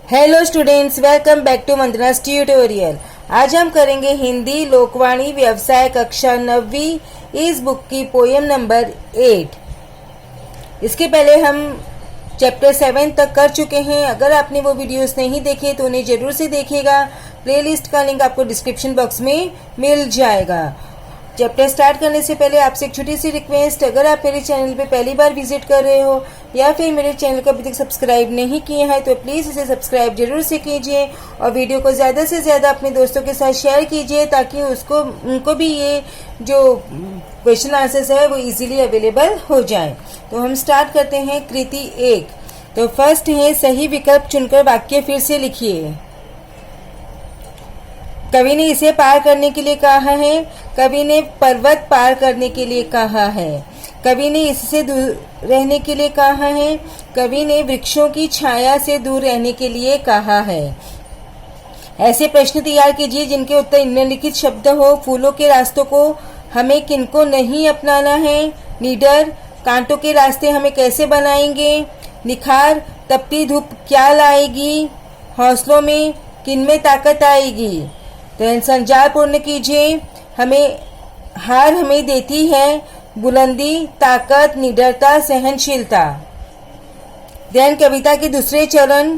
Hello students, welcome back to Vandana's tutorial. आज हम करेंगे हिंदी लोकवाणी व्यवसाय कक्षा 9वीं इस बुक की पोयम नंबर 8। इसके पहले हम चैप्टर 7 तक कर चुके हैं। अगर आपने वो वीडियोस नहीं देखे तो उन्हें जरूर से देखिएगा। प्लेलिस्ट का लिंक आपको डिस्क्रिप्शन बॉक्स में मिल जाएगा। चैप्टर स्टार्ट करने से पहले आपसे एक छोटी सी रिक्वेस्ट, अगर आप मेरे चैनल पे पहली बार विजिट कर रहे हो या फिर मेरे चैनल को अभी तक सब्सक्राइब नहीं किए हैं तो प्लीज़ इसे सब्सक्राइब जरूर से कीजिए और वीडियो को ज़्यादा से ज़्यादा अपने दोस्तों के साथ शेयर कीजिए ताकि उनको भी ये जो क्वेश्चन आंसर्स है वो इजीली अवेलेबल हो जाए। तो हम स्टार्ट करते हैं कृति 1। तो फर्स्ट है, सही विकल्प चुनकर वाक्य फिर से लिखिए। कवि ने इसे पार करने के लिए कहा है, कवि ने पर्वत पार करने के लिए कहा है, कवि ने इससे दूर रहने के लिए कहा है, कवि ने वृक्षों की छाया से दूर रहने के लिए कहा है। ऐसे प्रश्न तैयार कीजिए जिनके उत्तर निम्नलिखित शब्द हो। फूलों के रास्तों को हमें किनको नहीं अपनाना है। निडर, कांटों के रास्ते हमें कैसे बनाएंगे। निखार, तपती धूप क्या लाएगी। हौसलों में किनमें ताकत आएगी। तो संचार पूर्ण कीजिए। हार हमें देती है बुलंदी, ताकत, निडरता, सहनशीलता। देन कविता के दूसरे चरण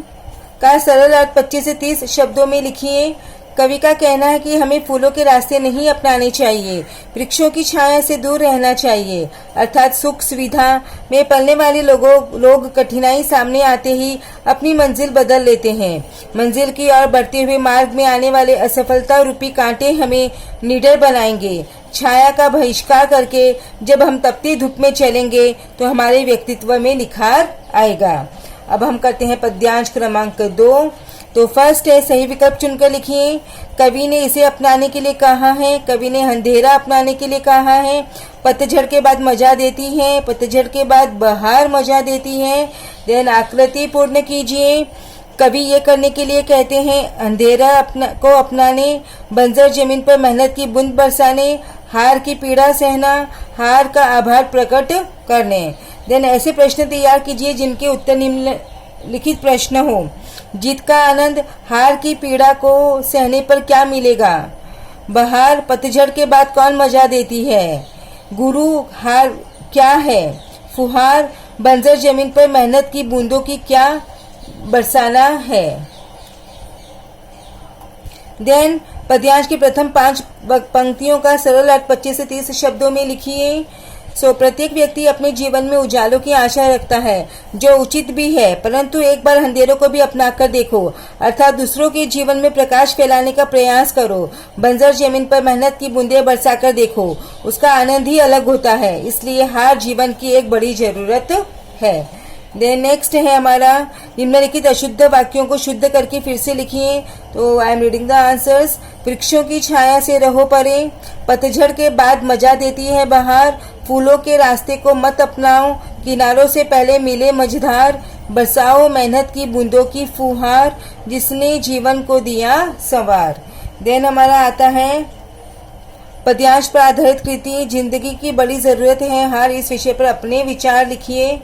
का सरल अर्थ 25 से 30 शब्दों में लिखिए। कवि का कहना है कि हमें फूलों के रास्ते नहीं अपनाने चाहिए, वृक्षों की छाया से दूर रहना चाहिए। अर्थात सुख सुविधा में पलने वाले लोग कठिनाई सामने आते ही अपनी मंजिल बदल लेते हैं। मंजिल की ओर बढ़ते हुए मार्ग में आने वाले असफलता रूपी कांटे हमें निडर बनाएंगे। छाया का बहिष्कार करके जब हम तपती धूप में चलेंगे तो हमारे व्यक्तित्व में निखार आएगा। अब हम करते हैं पद्यांश क्रमांक 2। तो फर्स्ट है, सही विकल्प चुनकर लिखिए। कवि ने इसे अपनाने के लिए कहा है, कवि ने अंधेरा अपनाने के लिए कहा है। पतझड़ के बाद मजा देती है, पतझड़ के बाद बहार मजा देती है। देन आकृति पूर्ण कीजिए। कवि ये करने के लिए कहते हैं, अंधेरा को अपनाने, बंजर जमीन पर मेहनत की बूंद बरसाने, हार की पीड़ा सहना, हार का आभार प्रकट करने। देन ऐसे प्रश्न तैयार कीजिए जिनके उत्तर निम्नलिखित प्रश्न हो। जीत का आनंद, हार की पीड़ा को सहने पर क्या मिलेगा। बहार, पतझड़ के बाद कौन मजा देती है। गुरु, हार क्या है। फुहार, बंजर जमीन पर मेहनत की बूंदों की क्या बरसाना है। देन पद्यांश की प्रथम 5 पंक्तियों का सरल अर्थ 25 से 30 शब्दों में लिखिए। प्रत्येक व्यक्ति अपने जीवन में उजालों की आशा रखता है जो उचित भी है, परंतु एक बार अंधेरों को भी अपना कर देखो, अर्थात दूसरों के जीवन में प्रकाश फैलाने का प्रयास करो। बंजर जमीन पर मेहनत की बूंदें बरसाकर देखो, उसका आनंद ही अलग होता है। इसलिए हार जीवन की एक बड़ी जरूरत है। देन नेक्स्ट है हमारा, निम्नलिखित अशुद्ध वाक्यों को शुद्ध करके फिर से लिखिए। तो I am reading the answers. वृक्षों की छाया से रहो परे, पतझड़ के बाद मजा देती है बहार, फूलों के रास्ते को मत अपनाओ, किनारों से पहले मिले मझधार, बरसाओ मेहनत की बूंदों की फुहार, जिसने जीवन को दिया संवार। देन हमारा आता है पद्यांश पर आधारित कृति, जिंदगी की बड़ी जरूरत है हार। इस विषय पर अपने विचार लिखिए।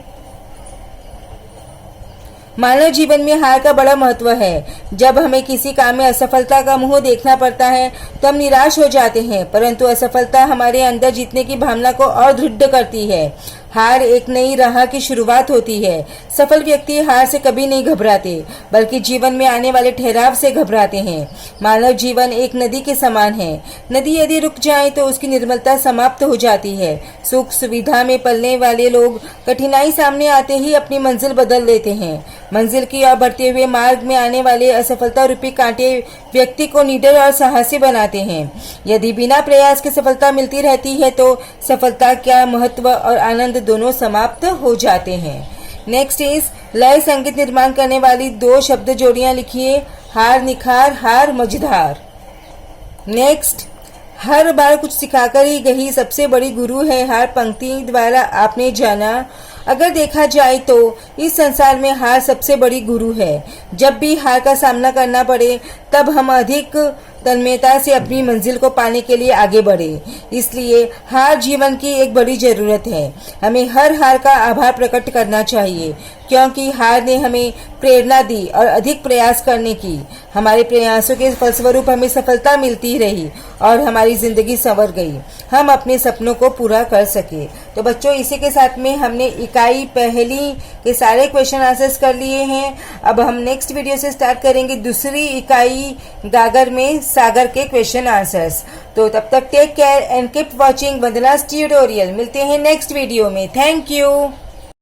मानव जीवन में हार का बड़ा महत्व है। जब हमें किसी काम में असफलता का मुंह देखना पड़ता है तो हम निराश हो जाते हैं, परंतु असफलता हमारे अंदर जीतने की भावना को और दृढ़ करती है। हार एक नई राह की शुरुआत होती है। सफल व्यक्ति हार से कभी नहीं घबराते, बल्कि जीवन में आने वाले ठहराव से घबराते हैं। मानव जीवन एक नदी के समान है। नदी यदि रुक जाए तो उसकी निर्मलता समाप्त हो जाती है। सुख सुविधा में पलने वाले लोग कठिनाई सामने आते ही अपनी मंजिल बदल लेते हैं। मंजिल की ओर बढ़ते हुए मार्ग में आने वाले असफलता रूपी कांटे व्यक्ति को निडर और साहसी बनाते हैं। यदि बिना प्रयास के सफलता मिलती रहती है तो सफलता का महत्व और आनंद दोनों समाप्त हो जाते हैं। नेक्स्ट इज, लय संगीत निर्माण करने वाली 2 शब्द जोड़ियां लिखिए। हार निखार, हार मझधार। नेक्स्ट, हर बार कुछ सिखाकर ही गई सबसे बड़ी गुरु है हार। पंक्ति द्वारा आपने जाना, अगर देखा जाए तो इस संसार में हार सबसे बड़ी गुरु है। जब भी हार का सामना करना पड़े तब हम अधिक तन्मयता से अपनी मंजिल को पाने के लिए आगे बढ़े। इसलिए हार जीवन की एक बड़ी जरूरत है। हमें हर हार का आभार प्रकट करना चाहिए। क्योंकि हार ने हमें प्रेरणा दी और अधिक प्रयास करने की। हमारे प्रयासों के फलस्वरूप हमें सफलता मिलती रही और हमारी जिंदगी संवर गई, हम अपने सपनों को पूरा कर सके। तो बच्चों, इसी के साथ में हमने इकाई पहली के सारे क्वेश्चन आंसर्स कर लिए हैं। अब हम नेक्स्ट वीडियो से स्टार्ट करेंगे दूसरी इकाई गागर में सागर के क्वेश्चन आंसर्स। तो तब तक take care and keep watching Vandana's tutorial. मिलते हैं नेक्स्ट वीडियो में। Thank you.